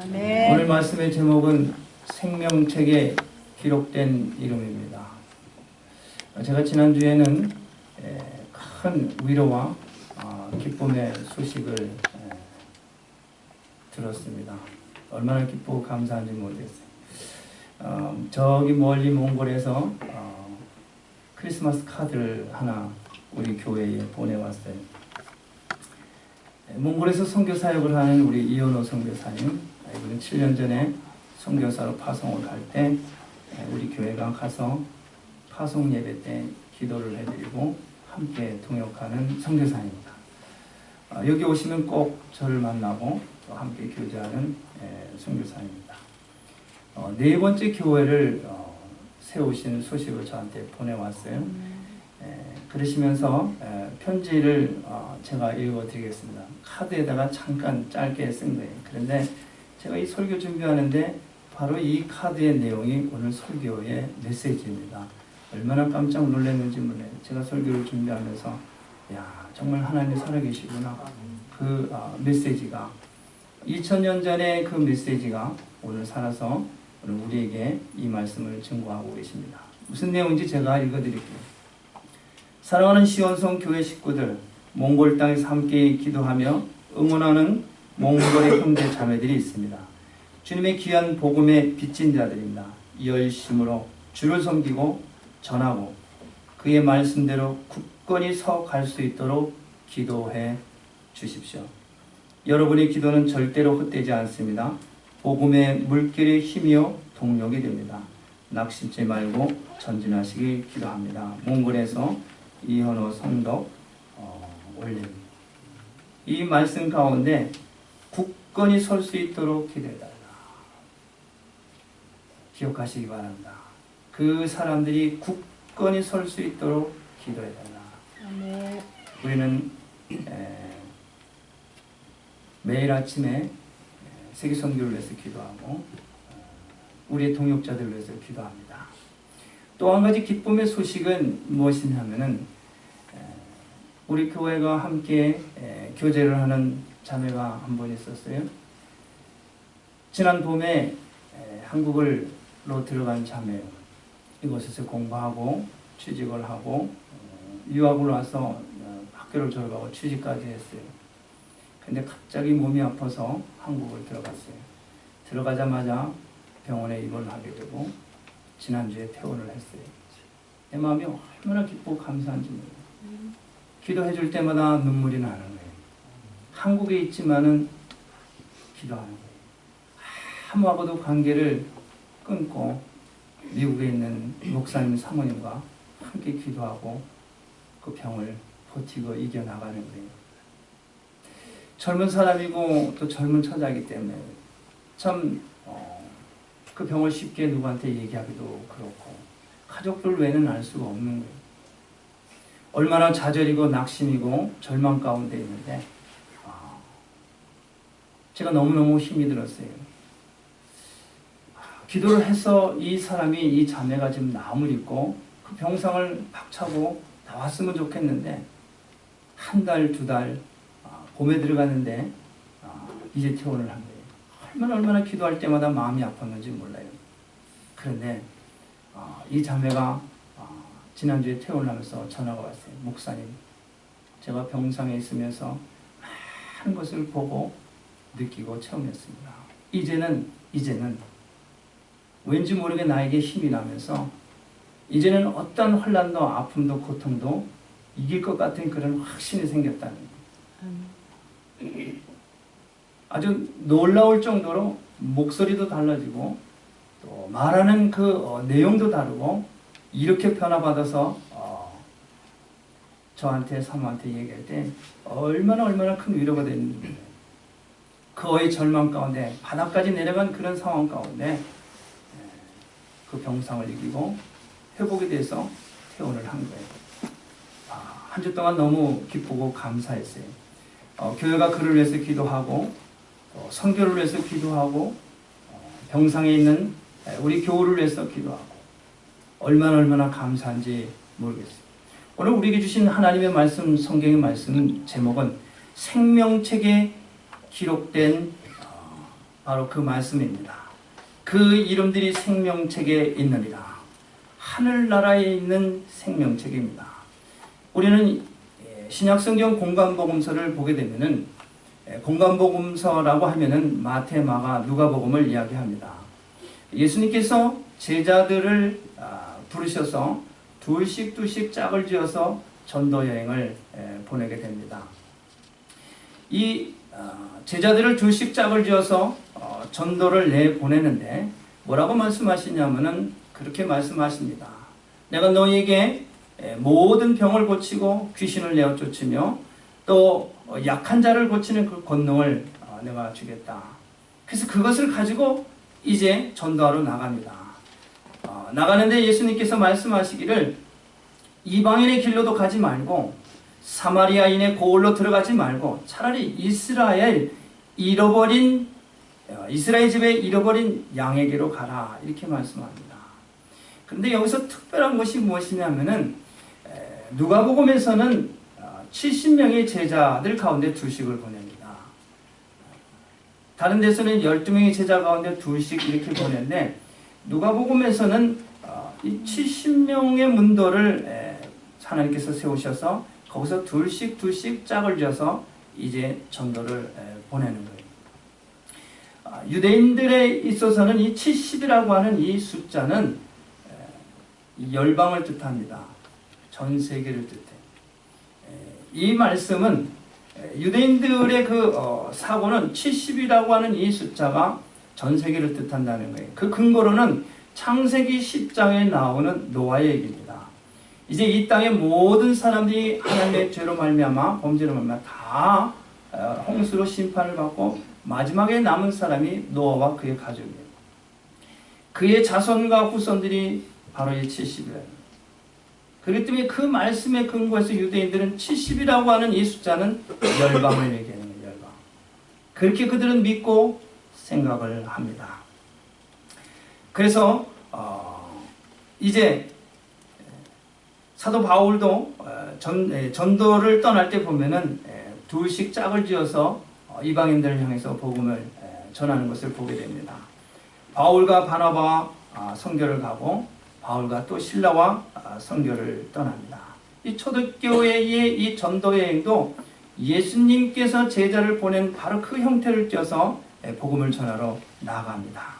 아멘. 오늘 말씀의 제목은 생명책에 기록된 이름입니다. 제가 지난주에는 큰 위로와 기쁨의 소식을 들었습니다. 얼마나 기쁘고 감사한지 모르겠어요. 저기 멀리 몽골에서 크리스마스 카드를 하나 우리 교회에 보내왔어요. 몽골에서 선교 사역을 하는 우리 이현호 선교사님, 이분은 7년 전에 선교사로 파송을 갈 때 우리 교회가 가서 파송 예배 때 기도를 해드리고 함께 동역하는 선교사입니다. 여기 오시면 꼭 저를 만나고 또 함께 교제하는 선교사입니다. 네 번째 교회를 세우신 소식을 저한테 보내왔어요. 그러시면서 편지를 제가 읽어드리겠습니다. 카드에다가 잠깐 짧게 쓴 거예요. 그런데 제가 이 설교 준비하는데 바로 이 카드의 내용이 오늘 설교의 메시지입니다. 얼마나 깜짝 놀랐는지 몰라요. 제가 설교를 준비하면서 야, 정말 하나님이 살아계시구나. 그 메시지가 2000년 전에 그 메시지가 오늘 살아서 오늘 우리에게 이 말씀을 증거하고 계십니다. 무슨 내용인지 제가 읽어드릴게요. 사랑하는 시온성 교회 식구들, 몽골 땅에서 함께 기도하며 응원하는 몽골의 형제 자매들이 있습니다. 주님의 귀한 복음에 빚진 자들입니다. 열심으로 주를 섬기고 전하고 그의 말씀대로 굳건히 서 갈 수 있도록 기도해 주십시오. 여러분의 기도는 절대로 헛되지 않습니다. 복음의 물길의 힘이요 동력이 됩니다. 낙심치 말고 전진하시길 기도합니다. 몽골에서 이현호 성덕 올림. 이 말씀 가운데 굳건히 설 수 있도록 기도해달라. 기억하시기 바랍니다. 그 사람들이 굳건히 설 수 있도록 기도해달라. 아멘. 우리는 매일 아침에 세계 선교를 위해서 기도하고 우리의 동역자들을 위해서 기도합니다. 또 한 가지 기쁨의 소식은 무엇이냐면은 우리 교회가 함께 교제를 하는 자매가 한 분 있었어요. 지난 봄에 한국으로 들어간 자매예요. 이곳에서 공부하고 취직을 하고 유학을 와서 학교를 졸업하고 취직까지 했어요. 근데 갑자기 몸이 아파서 한국을 들어갔어요. 들어가자마자 병원에 입원을 하게 되고 지난주에 퇴원을 했어요. 내 마음이 얼마나 기쁘고 감사한지 몰라요. 기도해 줄 때마다 눈물이 나는 거예요. 한국에 있지만은 기도하는 거예요. 아무하고도 관계를 끊고 미국에 있는 목사님 사모님과 함께 기도하고 그 병을 버티고 이겨나가는 거예요. 젊은 사람이고 또 젊은 처자이기 때문에 참 그 병을 쉽게 누구한테 얘기하기도 그렇고 가족들 외에는 알 수가 없는 거예요. 얼마나 좌절이고 낙심이고 절망 가운데 있는데 제가 너무너무 힘이 들었어요. 기도를 해서 이 사람이 이 자매가 지금 나음을 입고 그 병상을 박차고 나왔으면 좋겠는데 한 달, 두 달 봄에 들어갔는데 이제 퇴원을 한 거예요. 얼마나 기도할 때마다 마음이 아팠는지 몰라요. 그런데 이 자매가 지난주에 퇴원을 하면서 전화가 왔어요. 목사님, 제가 병상에 있으면서 많은 것을 보고 느끼고 체험했습니다. 이제는 왠지 모르게 나에게 힘이 나면서 이제는 어떤 혼란도 아픔도 고통도 이길 것 같은 그런 확신이 생겼다는 거예요. 아주 놀라울 정도로 목소리도 달라지고 또 말하는 그 내용도 다르고 이렇게 변화받아서 저한테 사모한테 얘기할 때 얼마나 큰 위로가 됐는지 그의 절망 가운데 바닥까지 내려간 그런 상황 가운데 그 병상을 이기고 회복이 돼서 퇴원을 한 거예요. 한 주 동안 너무 기쁘고 감사했어요. 교회가 그를 위해서 기도하고 선교를 위해서 기도하고 병상에 있는 우리 교우를 위해서 기도하고 얼마나 감사한지 모르겠어요. 오늘 우리에게 주신 하나님의 말씀, 성경의 말씀 제목은 생명책에 기록된 바로 그 말씀입니다. 그 이름들이 생명책에 있느니라. 하늘나라에 있는 생명책입니다. 우리는 신약성경 공관복음서를 보게 되면은 공관복음서라고 하면은 마태, 마가, 누가복음을 이야기합니다. 예수님께서 제자들을 부르셔서 둘씩 짝을 지어서 전도 여행을 보내게 됩니다. 이 제자들을 둘씩 짝을 지어서 전도를 내보내는데 뭐라고 말씀하시냐면은 그렇게 말씀하십니다. 내가 너희에게 모든 병을 고치고 귀신을 내어 쫓으며 또 약한 자를 고치는 그 권능을 내가 주겠다. 그래서 그것을 가지고 이제 전도하러 나갑니다. 나가는데 예수님께서 말씀하시기를 이방인의 길로도 가지 말고 사마리아인의 고을로 들어가지 말고 차라리 이스라엘 집에 잃어버린 양에게로 가라. 이렇게 말씀합니다. 그런데 여기서 특별한 것이 무엇이냐면은 누가복음에서는 70명의 제자들 가운데 둘씩을 보냅니다. 다른 데서는 12명의 제자 가운데 둘씩 이렇게 보냈는데 누가복음에서는 이 70명의 문도를 하나님께서 세우셔서 거기서 둘씩 짝을 지어서 이제 전도를 보내는 거예요. 유대인들에 있어서는 이 70이라고 하는 이 숫자는 열방을 뜻합니다. 전 세계를 뜻해. 이 말씀은 유대인들의 그 사고는 70이라고 하는 이 숫자가 전 세계를 뜻한다는 거예요. 그 근거로는 창세기 10장에 나오는 노아의 얘기입니다. 이제 이 땅의 모든 사람들이 하나님의 죄로 말미암아 범죄로 말미암아 다 홍수로 심판을 받고 마지막에 남은 사람이 노아와 그의 가족이에요. 그의 자손과 후손들이 바로 이 70이에요. 그렇기 때문에 그 말씀에 근거해서 유대인들은 70이라고 하는 이 숫자는 열방을 얘기하는 거예요. 열방. 그렇게 그들은 믿고 생각을 합니다. 그래서 이제 사도 바울도 전도를 떠날 때 보면은 둘씩 짝을 지어서 이방인들을 향해서 복음을 전하는 것을 보게 됩니다. 바울과 바나바와 선교를 가고 바울과 또 실라와 선교를 떠납니다. 이 초대교회의 이 전도 여행도 예수님께서 제자를 보낸 바로 그 형태를 띄어서 복음을 전하러 나갑니다.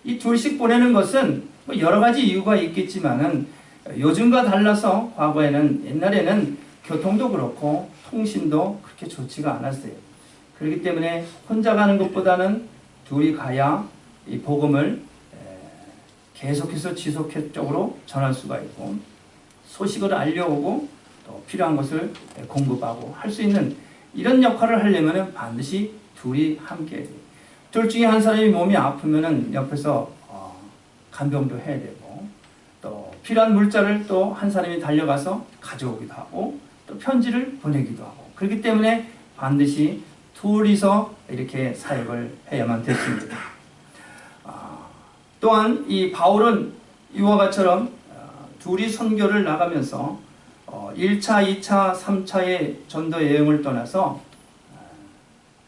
이 둘씩 보내는 것은 여러 가지 이유가 있겠지만은 요즘과 달라서 과거에는 옛날에는 교통도 그렇고 통신도 그렇게 좋지가 않았어요. 그렇기 때문에 혼자 가는 것보다는 둘이 가야 이 복음을 계속해서 지속적으로 전할 수가 있고 소식을 알려오고 또 필요한 것을 공급하고 할 수 있는 이런 역할을 하려면 반드시 둘이 함께 해야 돼요. 둘 중에 한 사람이 몸이 아프면 옆에서 간병도 해야 되고 또 필요한 물자를 또 한 사람이 달려가서 가져오기도 하고 또 편지를 보내기도 하고 그렇기 때문에 반드시 둘이서 이렇게 사역을 해야만 됐습니다. 또한 이 바울은 이와 같이처럼 둘이 선교를 나가면서 1차, 2차, 3차의 전도 여행을 떠나서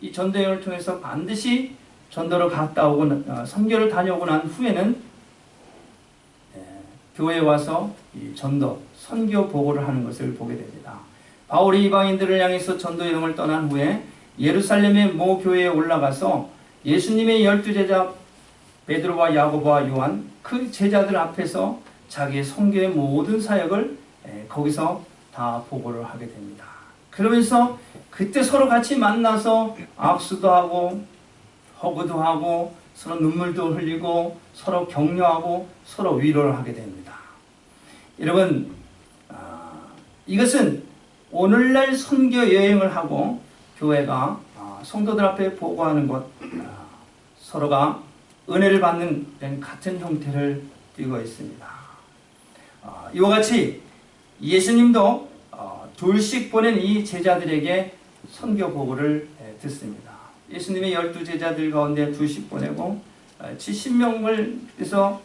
이 전도 여행을 통해서 반드시 전도를 갔다 오고 선교를 다녀오고 난 후에는 교회에 와서 이 전도, 선교 보고를 하는 것을 보게 됩니다. 바울이 이방인들을 향해서 전도 여행을 떠난 후에 예루살렘의 모 교회에 올라가서 예수님의 12제자 베드로와 야고보와 요한 그 제자들 앞에서 자기의 선교의 모든 사역을 거기서 다 보고를 하게 됩니다. 그러면서 그때 서로 같이 만나서 악수도 하고 허구도 하고 서로 눈물도 흘리고 서로 격려하고 서로 위로를 하게 됩니다. 여러분 이것은 오늘날 선교 여행을 하고 교회가 성도들 앞에 보고하는 것 서로가 은혜를 받는 같은 형태를 띠고 있습니다. 이와 같이 예수님도 둘씩 보낸 이 제자들에게 선교 보고를 듣습니다. 예수님의 12제자들 가운데 둘씩 보내고 70명을 해서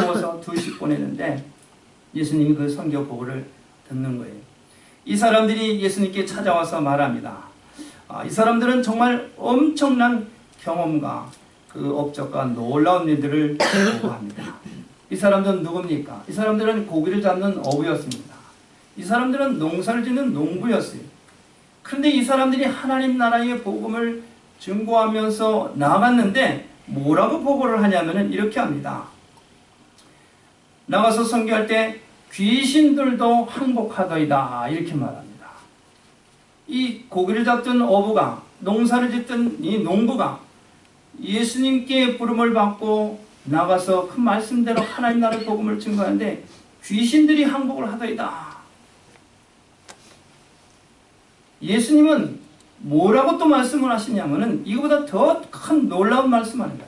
모아서 둘씩 보내는데 예수님이 그 선교 보고를 듣는 거예요. 이 사람들이 예수님께 찾아와서 말합니다. 이 사람들은 정말 엄청난 경험과 그 업적과 놀라운 일들을 보고합니다. 이 사람들은 누굽니까? 이 사람들은 고기를 잡는 어부였습니다. 이 사람들은 농사를 짓는 농부였어요. 그런데 이 사람들이 하나님 나라의 복음을 증거하면서 나아갔는데 뭐라고 보고를 하냐면은 이렇게 합니다. 나가서 선교할 때 귀신들도 항복하더이다 이렇게 말합니다. 이 고기를 잡던 어부가, 농사를 짓던 이 농부가 예수님께 부름을 받고 나가서 그 말씀대로 하나님 나라의 복음을 증거하는데 귀신들이 항복을 하더이다. 예수님은 뭐라고 또 말씀을 하시냐면은 이거보다 더 큰 놀라운 말씀을 합니다.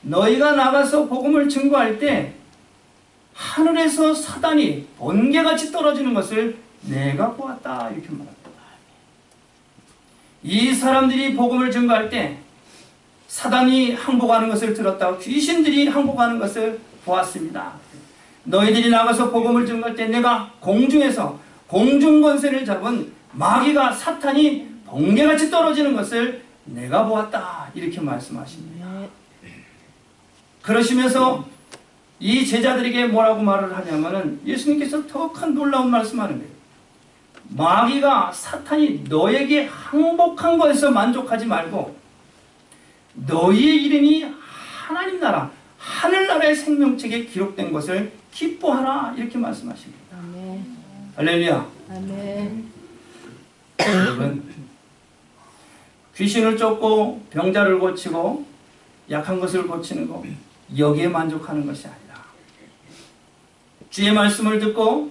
너희가 나가서 복음을 증거할 때 하늘에서 사단이 번개같이 떨어지는 것을 내가 보았다 이렇게 말합니다. 이 사람들이 복음을 증거할 때 사단이 항복하는 것을 들었다고 귀신들이 항복하는 것을 보았습니다. 너희들이 나가서 복음을 증거할 때 내가 공중에서 공중권세를 잡은 마귀가 사탄이 번개같이 떨어지는 것을 내가 보았다 이렇게 말씀하십니다. 그러시면서 이 제자들에게 뭐라고 말을 하냐면은 예수님께서 더 큰 놀라운 말씀하는 거예요. 마귀가 사탄이 너에게 항복한 것에서 만족하지 말고 너희의 이름이 하나님 나라 하늘나라의 생명책에 기록된 것을 기뻐하라 이렇게 말씀하십니다. 아멘. 할렐루야. 아멘. 여러분, 귀신을 쫓고 병자를 고치고 약한 것을 고치는 것 여기에 만족하는 것이 아니라 주의 말씀을 듣고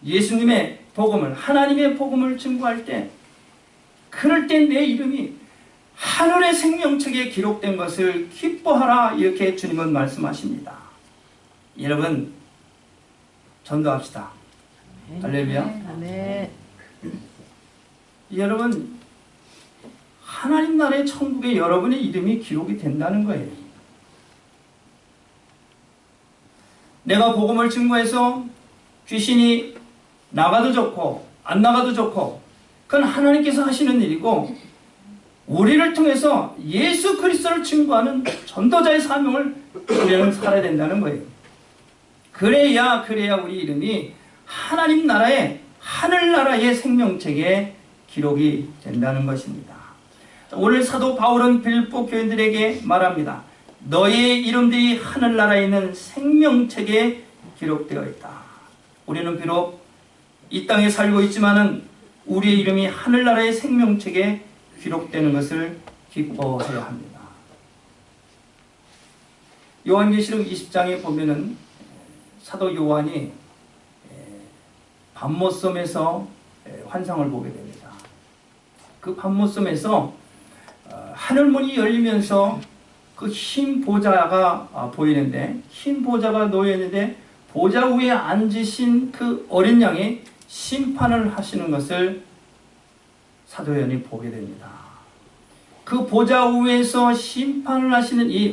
예수님의 복음을 하나님의 복음을 증거할 때 그럴 때 내 이름이 하늘의 생명책에 기록된 것을 기뻐하라 이렇게 주님은 말씀하십니다. 여러분 전도합시다. 할렐루야. 아멘. 여러분 하나님 나라의 천국에 여러분의 이름이 기록이 된다는 거예요. 내가 복음을 증거해서 귀신이 나가도 좋고 안 나가도 좋고 그건 하나님께서 하시는 일이고 우리를 통해서 예수 그리스도를 증거하는 전도자의 사명을 우리는 살아야 된다는 거예요. 그래야 우리 이름이 하나님 나라의 하늘나라의 생명책에 기록이 된다는 것입니다. 오늘 사도 바울은 빌립보 교인들에게 말합니다. 너희의 이름들이 하늘나라에 있는 생명책에 기록되어 있다. 우리는 비록 이 땅에 살고 있지만은 우리의 이름이 하늘나라의 생명책에 기록되는 것을 기뻐해야 합니다. 요한계시록 20장에 보면은 사도 요한이 밤모섬에서 환상을 보게 됩니다. 그 밤모섬에서 하늘문이 열리면서 그 흰 보좌가 보이는데 흰 보좌가 놓여있는데 보좌 위에 앉으신 그 어린 양이 심판을 하시는 것을 사도 요한이 보게 됩니다. 그 보좌 위에서 심판을 하시는 이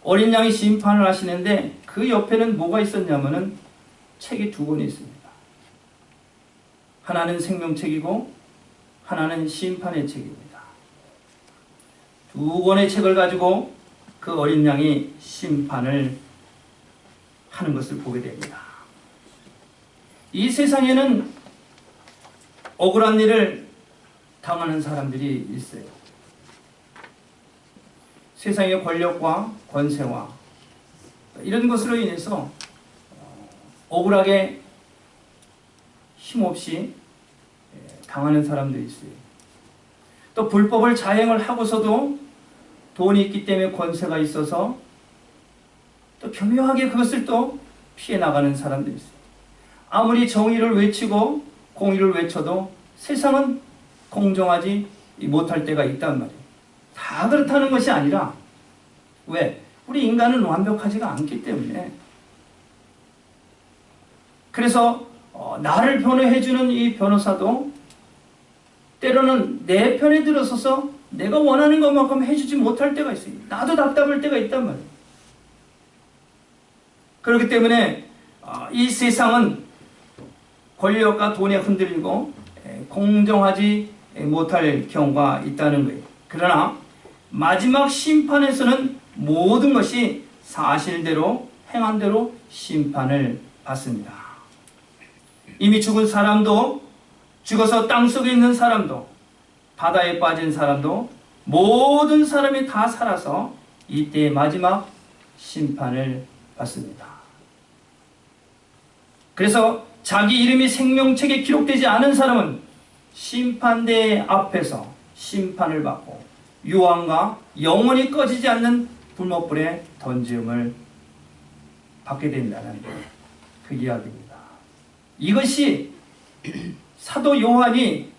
어린 양이 심판을 하시는데 그 옆에는 뭐가 있었냐면은 책이 두 권이 있습니다. 하나는 생명책이고 하나는 심판의 책입니다. 두 권의 책을 가지고 그 어린 양이 심판을 하는 것을 보게 됩니다. 이 세상에는 억울한 일을 당하는 사람들이 있어요. 세상의 권력과 권세와 이런 것으로 인해서 억울하게 힘없이 당하는 사람들이 있어요. 또 불법을 자행을 하고서도 돈이 있기 때문에 권세가 있어서 또 교묘하게 그것을 또 피해 나가는 사람들이 있어요. 아무리 정의를 외치고 공의를 외쳐도 세상은 공정하지 못할 때가 있단 말이에요. 다 그렇다는 것이 아니라 왜? 우리 인간은 완벽하지가 않기 때문에 그래서 나를 변호해주는 이 변호사도 때로는 내 편에 들어서서 내가 원하는 것만큼 해주지 못할 때가 있어요. 나도 답답할 때가 있단 말이에요. 그렇기 때문에 이 세상은 권력과 돈에 흔들리고 공정하지 못할 경우가 있다는 거예요. 그러나 마지막 심판에서는 모든 것이 사실대로 행한 대로 심판을 받습니다. 이미 죽은 사람도, 죽어서 땅속에 있는 사람도, 바다에 빠진 사람도, 모든 사람이 다 살아서 이때의 마지막 심판을 받습니다. 그래서 자기 이름이 생명책에 기록되지 않은 사람은 심판대 앞에서 심판을 받고 유황과 영원히 꺼지지 않는 불못불에 던짐을 받게 된다는 그 이야기입니다. 이것이 사도 요한이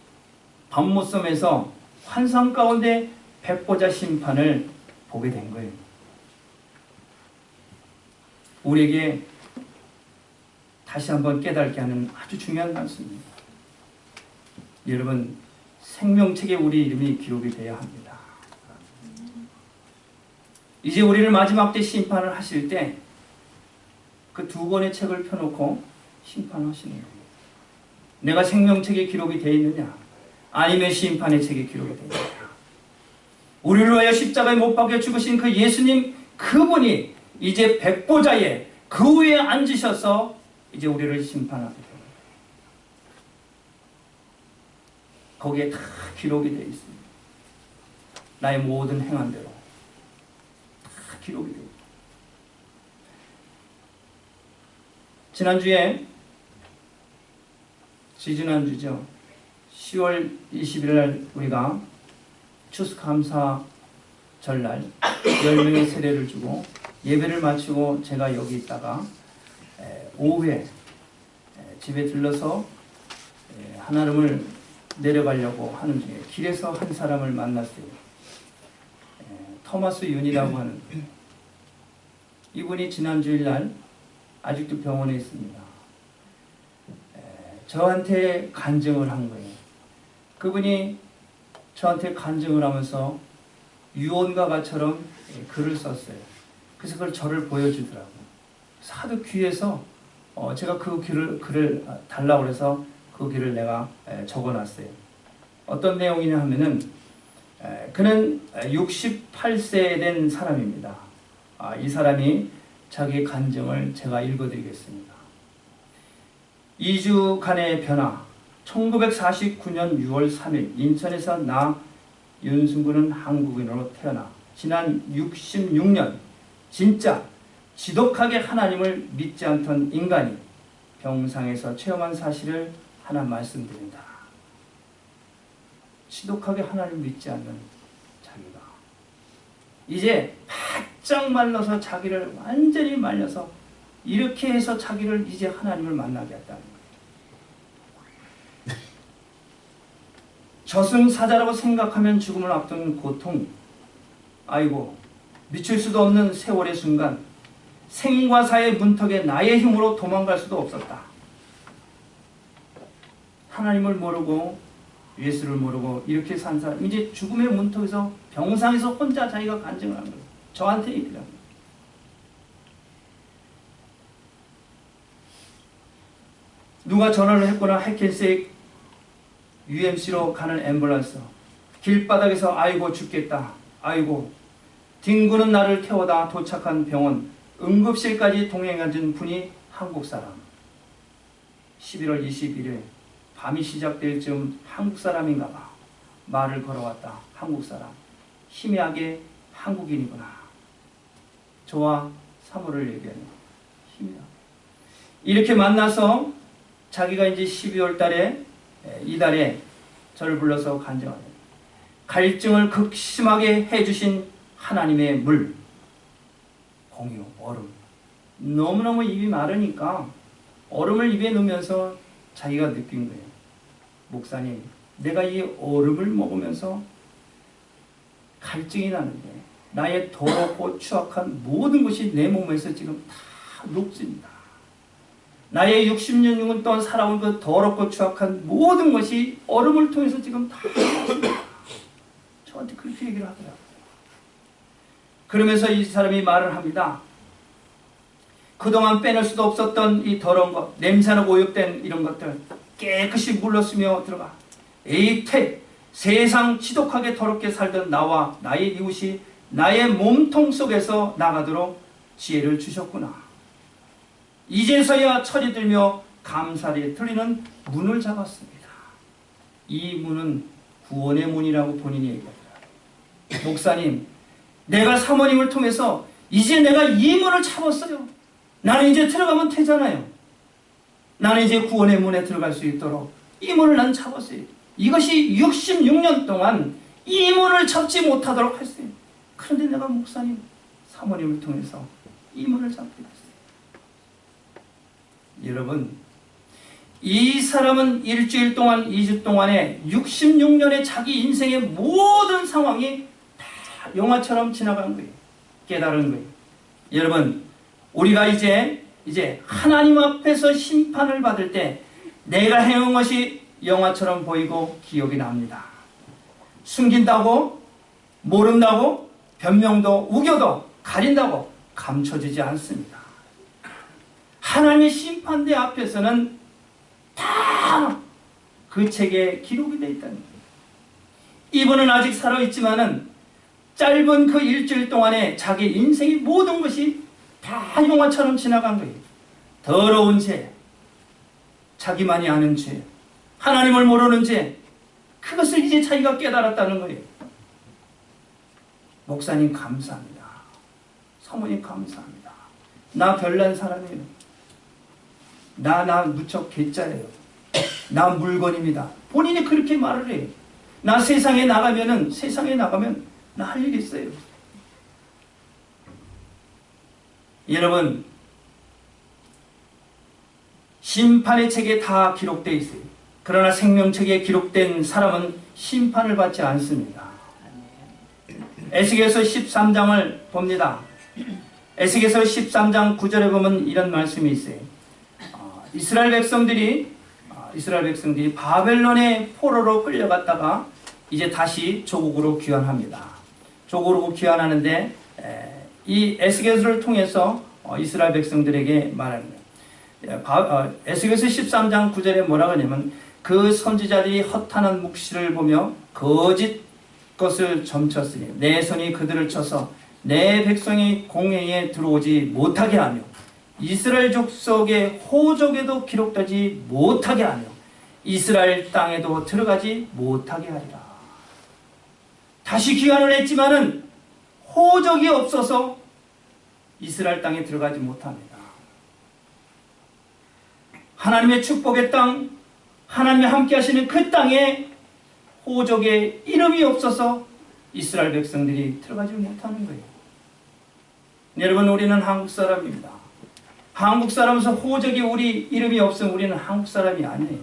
밤모섬에서 환상 가운데 백보자 심판을 보게 된 거예요. 우리에게 다시 한번 깨닫게 하는 아주 중요한 말씀입니다. 여러분, 생명책에 우리 이름이 기록이 되어야 합니다. 이제 우리를 마지막 때 심판을 하실 때 그 두 권의 책을 펴놓고 심판하시는 거예요. 내가 생명책에 기록이 되어 있느냐, 아니면 심판의 책에 기록이 되어 있느냐. 우리를 위하여 십자가에 못 박혀 죽으신 그 예수님, 그분이 이제 백보자에 그 위에 앉으셔서 이제 우리를 심판하게 됩니다. 거기에 다 기록이 되어 있습니다. 나의 모든 행한 대로 다 기록이 되어 있습니다. 지지난주죠. 10월 20일 날 우리가 추수감사 절날 10명의 세례를 주고 예배를 마치고 제가 여기 있다가 오후에 집에 들러서 한아름을 내려가려고 하는 중에 길에서 한 사람을 만났어요. 토마스 윤이라고 하는, 이분이 지난 주일날 아직도 병원에 있습니다. 저한테 간증을 한 거예요. 그분이 저한테 간증을 하면서 유언가가처럼 글을 썼어요. 그래서 그걸 저를 보여주더라고요. 하도 귀해서 제가 그 글을 달라고 그래서 그 글을 내가 적어놨어요. 어떤 내용이냐 하면은, 그는 68세 된 사람입니다. 이 사람이 자기 간증을 제가 읽어드리겠습니다. 2주간의 변화. 1949년 6월 3일 인천에서 나 윤승구는 한국인으로 태어나 지난 66년 진짜 지독하게 하나님을 믿지 않던 인간이 병상에서 체험한 사실을 하나 말씀드린다. 지독하게 하나님을 믿지 않는 자기가 이제 바짝 말라서, 자기를 완전히 말려서 이렇게 해서 자기를 이제 하나님을 만나게 했다는 거예요. 저승사자라고 생각하면 죽음을 앞둔 고통, 아이고 미칠 수도 없는 세월의 순간, 생과 사의 문턱에 나의 힘으로 도망갈 수도 없었다. 하나님을 모르고 예수를 모르고 이렇게 산 사람, 이제 죽음의 문턱에서 병상에서 혼자 자기가 간증을 한 거예요. 저한테 얘기를 합니다. 누가 전화를 했거나 해켄스의 UMC로 가는 앰뷸런스, 길바닥에서 아이고 죽겠다, 아이고 딩구는 나를 태워다 도착한 병원, 응급실까지 동행해준 분이 한국 사람. 11월 21일 밤이 시작될 즈음 한국 사람인가 봐. 말을 걸어왔다. 한국 사람. 희미하게 한국인이구나. 저와 사모를 얘기하는 희미하게. 이렇게 만나서 자기가 이제 12월 달에, 이달에 저를 불러서 간증하는, 갈증을 극심하게 해주신 하나님의 물, 공유, 얼음. 너무너무 입이 마르니까 얼음을 입에 넣으면서 자기가 느낀 거예요. 목사님, 내가 이 얼음을 먹으면서 갈증이 나는데 나의 더럽고 추악한 모든 것이 내 몸에서 지금 다 녹습니다. 나의 60년 동안 살아온 그 더럽고 추악한 모든 것이 얼음을 통해서 지금 다 녹습니다. 저한테 그렇게 얘기를 하더라고요. 그러면서 이 사람이 말을 합니다. 그동안 빼낼 수도 없었던 이 더러운 것, 냄새나고 오염된 이런 것들 깨끗이 물러쓰며 들어가. 에이태, 세상 지독하게 더럽게 살던 나와 나의 이웃이 나의 몸통 속에서 나가도록 지혜를 주셨구나. 이제서야 철이 들며 감사를 드리는 문을 잡았습니다. 이 문은 구원의 문이라고 본인이 얘기하더라고요. 목사님, 내가 사모님을 통해서 이제 내가 이 문을 잡았어요. 나는 이제 들어가면 되잖아요. 나는 이제 구원의 문에 들어갈 수 있도록 이 문을 난 잡았어요. 이것이 66년 동안 이 문을 잡지 못하도록 했어요. 그런데 내가 목사님, 사모님을 통해서 이 문을 잡게 됐어요. 여러분, 이 사람은 일주일 동안, 2주 동안에 66년의 자기 인생의 모든 상황이 다 영화처럼 지나간 거예요. 깨달은 거예요. 여러분, 우리가 이제 하나님 앞에서 심판을 받을 때 내가 해온 것이 영화처럼 보이고 기억이 납니다. 숨긴다고, 모른다고, 변명도, 우겨도, 가린다고 감춰지지 않습니다. 하나님의 심판대 앞에서는 다 그 책에 기록이 되어 있다는 거예요. 이분은 아직 살아있지만은 짧은 그 일주일 동안에 자기 인생의 모든 것이 다 영화처럼 지나간 거예요. 더러운 죄, 자기만이 아는 죄, 하나님을 모르는 죄, 그것을 이제 자기가 깨달았다는 거예요. 목사님 감사합니다. 사모님 감사합니다. 나 별난 사람이에요. 나 무척 개짜예요. 나 물건입니다. 본인이 그렇게 말을 해요. 나 세상에 나가면 나 할 일 있어요. 여러분, 심판의 책에 다 기록되어 있어요. 그러나 생명책에 기록된 사람은 심판을 받지 않습니다. 에스겔서 13장을 봅니다. 에스겔서 13장 9절에 보면 이런 말씀이 있어요. 이스라엘 백성들이 바벨론의 포로로 끌려갔다가 이제 다시 조국으로 귀환합니다. 조국으로 귀환하는데 이 에스겔서를 통해서 이스라엘 백성들에게 말하는 거예요. 에스겔서 13장 9절에 뭐라고 하냐면 그 선지자들이 허탄한 묵시를 보며 거짓 것을 점쳤으니 내 손이 그들을 쳐서 내 백성이 공회에 들어오지 못하게 하며 이스라엘 족속의 호족에도 기록되지 못하게 하며 이스라엘 땅에도 들어가지 못하게 하리라. 다시 귀환을 했지만은 호족이 없어서 이스라엘 땅에 들어가지 못합니다. 하나님의 축복의 땅, 하나님이 함께 하시는 그 땅에 호족의 이름이 없어서 이스라엘 백성들이 들어가지 못하는 거예요. 여러분, 우리는 한국 사람입니다. 한국 사람에서 호적이 우리 이름이 없으면 우리는 한국 사람이 아니에요.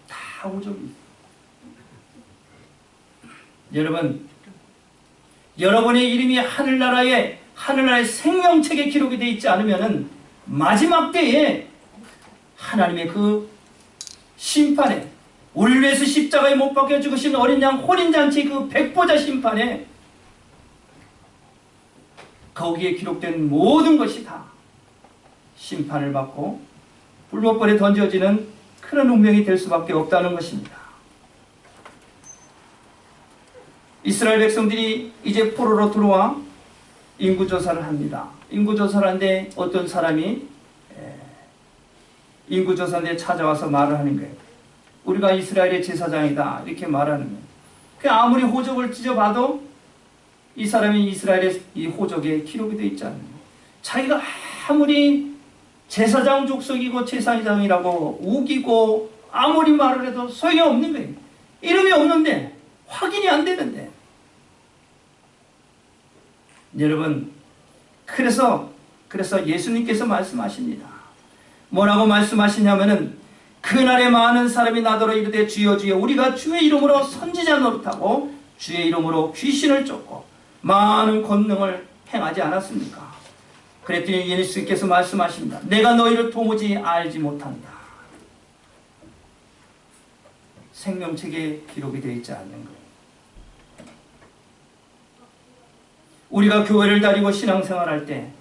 다 호적이 있어요. 여러분, 여러분의 이름이 하늘나라의 생명책에 기록이 되어 있지 않으면 마지막 때에 하나님의 그 심판에, 우리를 위해서 십자가에 못 박혀 죽으신 어린 양 혼인잔치 그 백보자 심판에 거기에 기록된 모든 것이 다 심판을 받고 불법벌에 던져지는 그런 운명이 될 수밖에 없다는 것입니다. 이스라엘 백성들이 이제 포로로 들어와 인구조사를 합니다. 인구조사를 하는데 어떤 사람이 인구조사인데 찾아와서 말을 하는 거예요. 우리가 이스라엘의 제사장이다 이렇게 말하는 거예요. 아무리 호적을 찢어봐도 이 사람이 이스라엘의 이 호적에 기록이 되어 있지 않아요. 자기가 아무리 제사장 족속이고 제사장이라고 우기고 아무리 말을 해도 소용이 없는 거예요. 이름이 없는데, 확인이 안 되는데. 여러분, 그래서 예수님께서 말씀하십니다. 뭐라고 말씀하시냐면은 그날에 많은 사람이 나더러 이르되 주여 주여 우리가 주의 이름으로 선지자 노릇하고 주의 이름으로 귀신을 쫓고 많은 권능을 행하지 않았습니까? 그랬더니 예수님께서 말씀하십니다. 내가 너희를 도무지 알지 못한다. 생명책에 기록이 되어 있지 않는 거예요. 우리가 교회를 다니고 신앙생활할 때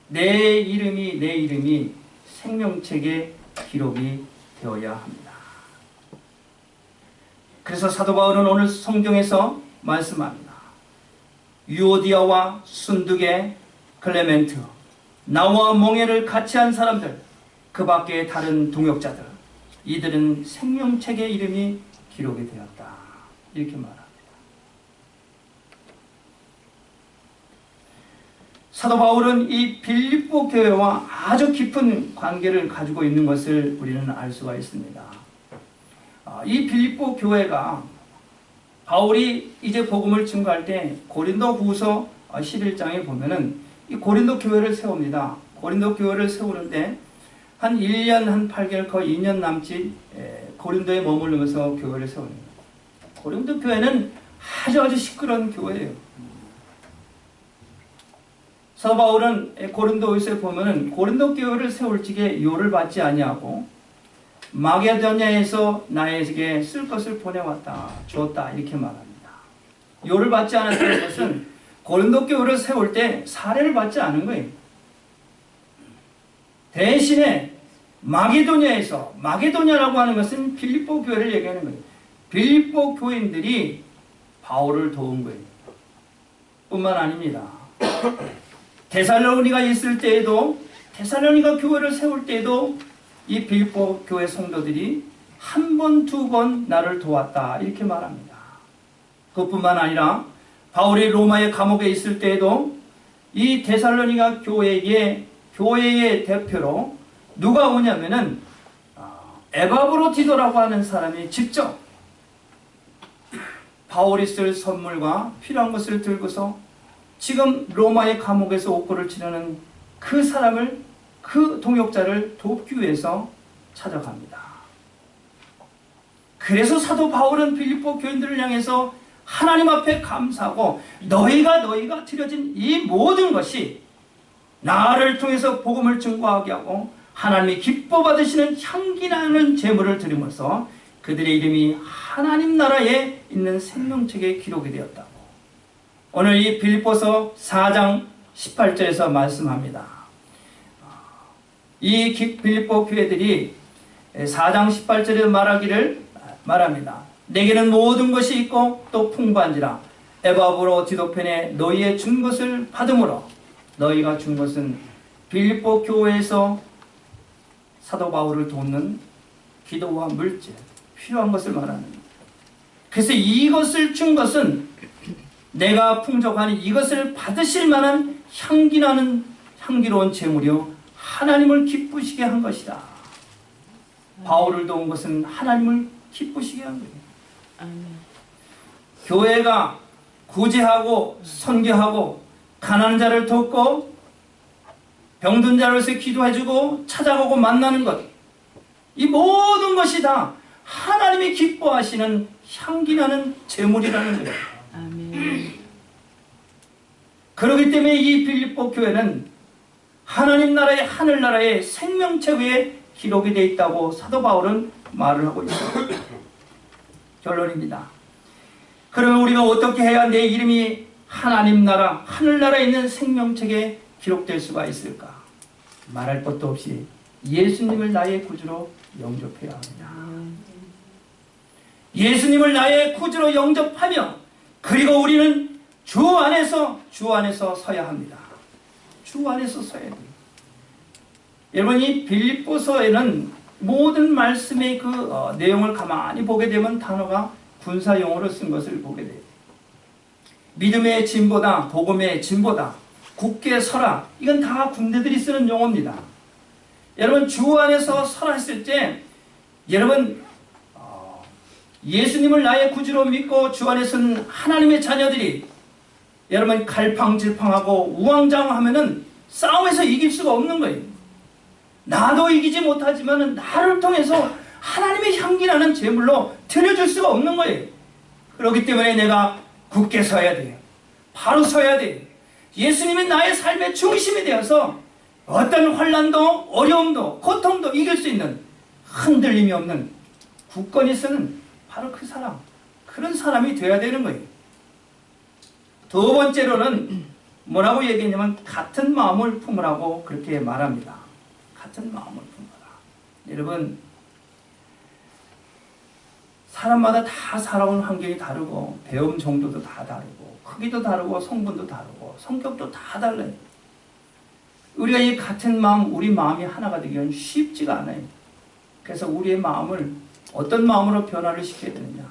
내 이름이 생명책에 기록이 되어야 합니다. 그래서 사도 바울은 오늘 성경에서 말씀합니다. 유오디아와 순두계, 클레멘트, 나와 몽에를 같이 한 사람들, 그 밖에 다른 동역자들, 이들은 생명책의 이름이 기록이 되었다. 이렇게 말합니다. 사도 바울은 이 빌립보 교회와 아주 깊은 관계를 가지고 있는 것을 우리는 알 수가 있습니다. 이 빌립보 교회가 바울이 이제 복음을 증거할 때 고린도 후서 11장에 보면은 이 고린도 교회를 세웁니다. 고린도 교회를 세우는데 한 1년 한 8개월 거의 2년 남짓 고린도에 머무르면서 교회를 세웁니다. 고린도 교회는 아주 시끄러운 교회예요. 사도 바울은 고린도에서 보면은 고린도 교회를 세울 적에 요를 받지 아니하고 마게도냐에서 나에게 쓸 것을 보내왔다, 줬다 이렇게 말합니다. 요를 받지 않았다는 것은 고린도 교회를 세울 때 사례를 받지 않은 거예요. 대신에 마게도냐에서, 마게도냐라고 하는 것은 빌립보 교회를 얘기하는 거예요. 빌립보 교인들이 바울을 도운 거예요. 뿐만 아닙니다. 데살로니가 있을 때에도, 데살로니가 교회를 세울 때에도 이 빌립보 교회 성도들이 한 번, 두 번 나를 도왔다 이렇게 말합니다. 그것뿐만 아니라 바울이 로마의 감옥에 있을 때에도 이 데살로니가 교회의 대표로 누가 오냐면은 에바브로디도라고 하는 사람이 직접 바울이 쓸 선물과 필요한 것을 들고서 지금 로마의 감옥에서 옥고를 치르는 그 사람을, 그 동역자를 돕기 위해서 찾아갑니다. 그래서 사도 바울은 빌립보 교인들을 향해서 하나님 앞에 감사하고 너희가 드려진 이 모든 것이 나를 통해서 복음을 증거하게 하고 하나님이 기뻐 받으시는 향기나는 제물을 드리면서 그들의 이름이 하나님 나라에 있는 생명책에 기록이 되었다고 오늘 이 빌립보서 4장 18절에서 말씀합니다. 이 빌립보 교회들이 4장 18절에 말합니다. 내게는 모든 것이 있고 또 풍부한지라 에바브로디도 편에 너희의 준 것을 받음으로, 너희가 준 것은 빌립보 교회에서 사도 바울을 돕는 기도와 물질, 필요한 것을 말하는 거예요. 그래서 이것을 준 것은 내가 풍족하니 이것을 받으실 만한 향기나는 향기로운 제물이요 하나님을 기쁘시게 한 것이다. 바울을 도운 것은 하나님을 기쁘시게 한 거예요. 교회가 구제하고 선교하고 가난한 자를 돕고 병든 자를 위해서 기도해주고 찾아가고 만나는 것, 이 모든 것이 다 하나님이 기뻐하시는 향기나는 제물이라는 거예요. 아멘. 그렇기 때문에 이 빌립보 교회는 하나님 나라의 하늘나라의 생명책 위에 기록이 되어 있다고 사도 바울은 말을 하고 있어요. 결론입니다. 그러면 우리가 어떻게 해야 내 이름이 하나님 나라, 하늘나라에 있는 생명책에 기록될 수가 있을까? 말할 것도 없이 예수님을 나의 구주로 영접해야 합니다. 예수님을 나의 구주로 영접하며 그리고 우리는 주 안에서 서야 합니다. 주 안에서 서야 돼요. 여러분, 이 빌립보서에는 모든 말씀의 그 내용을 가만히 보게 되면 단어가 군사용어로 쓴 것을 보게 돼요. 믿음의 진보다, 복음의 진보다, 굳게 서라, 이건 다 군대들이 쓰는 용어입니다. 여러분, 주 안에서 서라 했을 때 여러분 예수님을 나의 구주로 믿고 주 안에 선 하나님의 자녀들이 여러분 갈팡질팡하고 우왕좌왕하면은 싸움에서 이길 수가 없는 거예요. 나도 이기지 못하지만 나를 통해서 하나님의 향기나는 제물로 드려줄 수가 없는 거예요. 그렇기 때문에 내가 굳게 서야 돼요. 바로 서야 돼요. 예수님이 나의 삶의 중심이 되어서 어떤 환난도 어려움도 고통도 이길 수 있는 흔들림이 없는 굳건히 서는 바로 그 사람, 그런 사람이 되어야 되는 거예요. 두 번째로는 뭐라고 얘기했냐면 같은 마음을 품으라고 그렇게 말합니다. 같은 마음을 품어라. 여러분, 사람마다 다 살아온 환경이 다르고 배움 정도도 다 다르고 크기도 다르고 성분도 다르고 성격도 다 달라요. 우리가 이 같은 마음, 우리 마음이 하나가 되기는 쉽지가 않아요. 그래서 우리의 마음을 어떤 마음으로 변화를 시켜야 되느냐.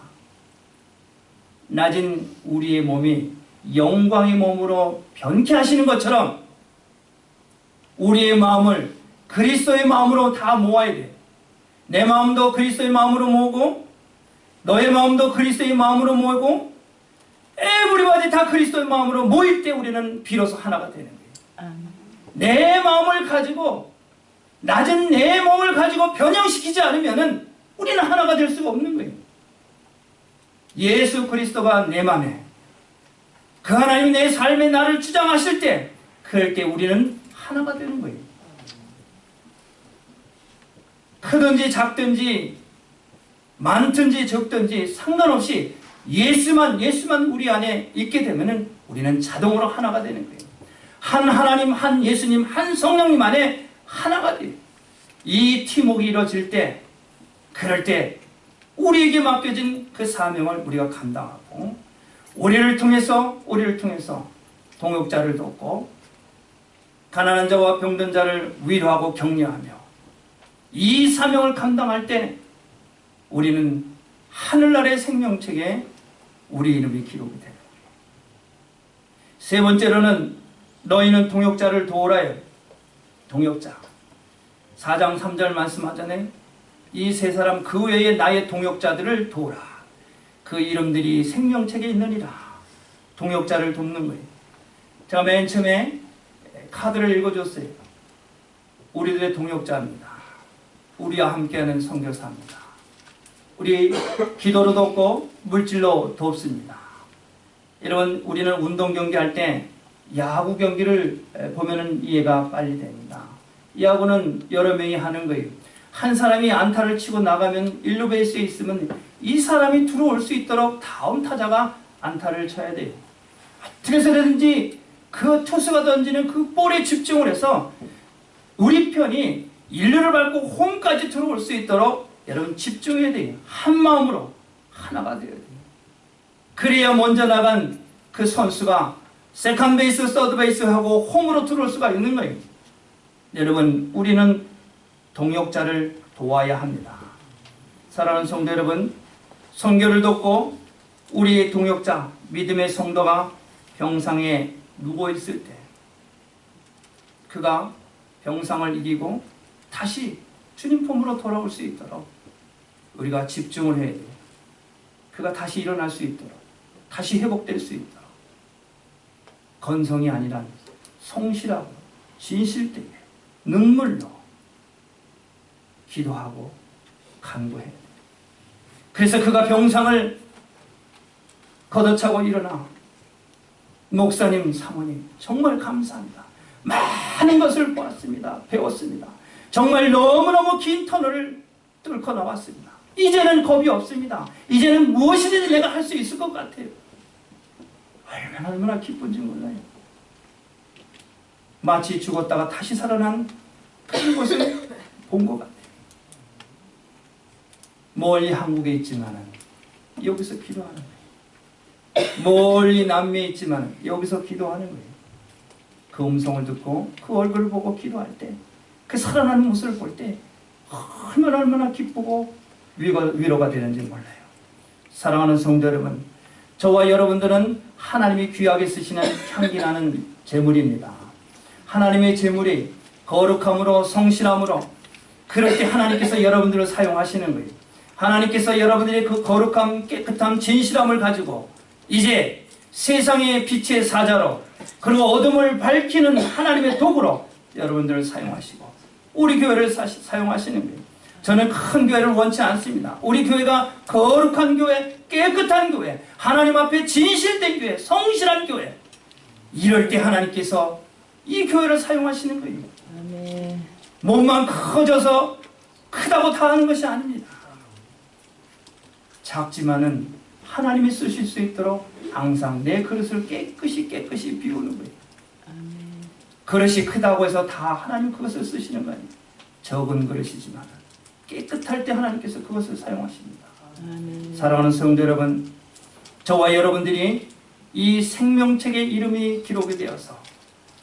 낮은 우리의 몸이 영광의 몸으로 변케 하시는 것처럼 우리의 마음을 그리스도의 마음으로 다 모아야 돼. 내 마음도 그리스도의 마음으로 모으고 너의 마음도 그리스도의 마음으로 모이고 에브리바디 다 그리스도의 마음으로 모일 때 우리는 비로소 하나가 되는 거예요. 내 마음을 가지고 낮은 내 몸을 가지고 변형시키지 않으면 우리는 하나가 될 수가 없는 거예요. 예수 그리스도가 내 마음에 그 하나님이 내 삶의 나를 주장하실 때 그럴 때 우리는 하나가 되는 거예요. 크든지 작든지 많든지 적든지 상관없이 예수만 우리 안에 있게 되면 우리는 자동으로 하나가 되는 거예요. 한 하나님, 한 예수님, 한 성령님 안에 하나가 돼요. 이 팀워크가 이루어질 때 그럴 때 우리에게 맡겨진 그 사명을 우리가 감당하고 우리를 통해서 동역자를 돕고 가난한 자와 병든 자를 위로하고 격려하며 이 사명을 감당할 때 우리는 하늘나라의 생명책에 우리 이름이 기록이 되는 거예요. 세 번째로는 너희는 동역자를 도우라요. 동역자. 4장 3절 말씀하잖아요. 이 세 사람 그 외에 나의 동역자들을 도우라. 그 이름들이 생명책에 있느니라. 동역자를 돕는 거예요. 제가 맨 처음에 카드를 읽어줬어요. 우리들의 동역자입니다. 우리와 함께하는 선교사입니다. 우리 기도로 돕고 물질로 돕습니다. 여러분 우리는 운동 경기할 때 야구 경기를 보면은 이해가 빨리 됩니다. 야구는 여러 명이 하는 거예요. 한 사람이 안타를 치고 나가면 1루 베이스에 있으면 이 사람이 들어올 수 있도록 다음 타자가 안타를 쳐야 돼요. 어떻게 해서든지 그 투수가 던지는 그 볼에 집중을 해서 우리 편이 1루를 밟고 홈까지 들어올 수 있도록 여러분 집중해야 돼요. 한 마음으로 하나가 되어야 돼요. 그래야 먼저 나간 그 선수가 세컨 베이스, 서드 베이스 하고 홈으로 들어올 수가 있는 거예요. 여러분 우리는 동역자를 도와야 합니다. 사랑하는 성도 여러분, 선교를 돕고 우리의 동역자, 믿음의 성도가 병상에 누워있을 때 그가 병상을 이기고 다시 주님 품으로 돌아올 수 있도록 우리가 집중을 해야 돼요. 그가 다시 일어날 수 있도록, 다시 회복될 수 있도록 건성이 아니라 성실하고 진실되게 눈물로 기도하고 간구해야 돼요. 그래서 그가 병상을 걷어차고 일어나 목사님, 사모님 정말 감사합니다. 많은 것을 보았습니다. 배웠습니다. 정말 너무너무 긴 터널을 뚫고 나왔습니다. 이제는 겁이 없습니다. 이제는 무엇이든지 내가 할 수 있을 것 같아요. 얼마나 기쁜지 몰라요. 마치 죽었다가 다시 살아난 그런 것을 본 것 같아요. 멀리 한국에 있지만 여기서 기도하는 거예요. 멀리 남미에 있지만 여기서 기도하는 거예요. 그 음성을 듣고 그 얼굴을 보고 기도할 때 그 살아나는 모습을 볼 때 얼마나 기쁘고 위로가 되는지 몰라요. 사랑하는 성도 여러분, 저와 여러분들은 하나님이 귀하게 쓰시는 향기나는 제물입니다. 하나님의 제물이 거룩함으로 성실함으로 그렇게 하나님께서 여러분들을 사용하시는 거예요. 하나님께서 여러분들의 그 거룩함, 깨끗함, 진실함을 가지고 이제 세상의 빛의 사자로 그리고 어둠을 밝히는 하나님의 도구로 여러분들을 사용하시고 우리 교회를 사용하시는 거예요. 저는 큰 교회를 원치 않습니다. 우리 교회가 거룩한 교회, 깨끗한 교회, 하나님 앞에 진실된 교회, 성실한 교회, 이럴 때 하나님께서 이 교회를 사용하시는 거예요. 아멘. 몸만 커져서 크다고 다 하는 것이 아닙니다. 작지만은 하나님이 쓰실 수 있도록 항상 내 그릇을 깨끗이 비우는 거예요. 그릇이 크다고 해서 다 하나님 그것을 쓰시는 거 아니에요. 적은 그릇이지만 깨끗할 때 하나님께서 그것을 사용하십니다. 사랑하는 성도 여러분, 저와 여러분들이 이 생명책의 이름이 기록이 되어서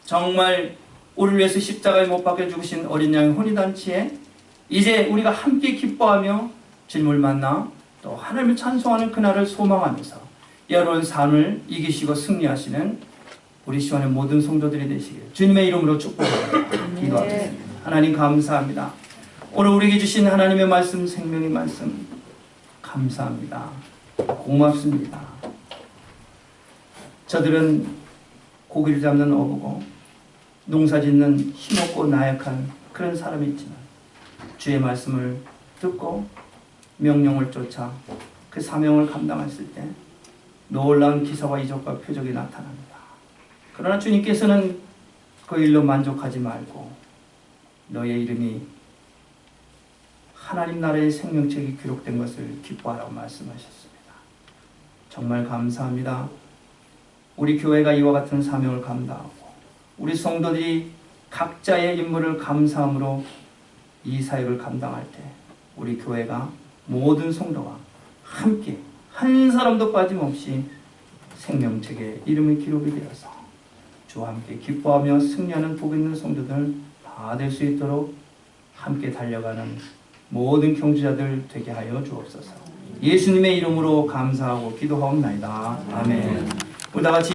정말 우리를 위해서 십자가에 못 박혀 죽으신 어린 양의 혼인잔치에 이제 우리가 함께 기뻐하며 주님을 만나 또 하나님을 찬송하는 그날을 소망하면서 여러분 삶을 이기시고 승리하시는 우리 시원의 모든 성도들이 되시길 주님의 이름으로 축복합니다. 기도하겠습니다. 하나님 감사합니다. 오늘 우리에게 주신 하나님의 말씀, 생명의 말씀 감사합니다. 고맙습니다. 저들은 고기를 잡는 어부고 농사짓는 힘없고 나약한 그런 사람이 있지만 주의 말씀을 듣고 명령을 쫓아 그 사명을 감당했을 때 놀라운 기사와 이적과 표적이 나타납니다. 그러나 주님께서는 그 일로 만족하지 말고 너의 이름이 하나님 나라의 생명책이 기록된 것을 기뻐하라고 말씀하셨습니다. 정말 감사합니다. 우리 교회가 이와 같은 사명을 감당하고 우리 성도들이 각자의 임무를 감사함으로 이 사역을 감당할 때 우리 교회가 모든 성도와 함께 한 사람도 빠짐없이 생명책에 이름이 기록이 되어서 주와 함께 기뻐하며 승리하는 복 있는 성도들 다 될 수 있도록 함께 달려가는 모든 경주자들 되게 하여 주옵소서. 예수님의 이름으로 감사하고 기도하옵나이다. 아멘. 우리 다 같이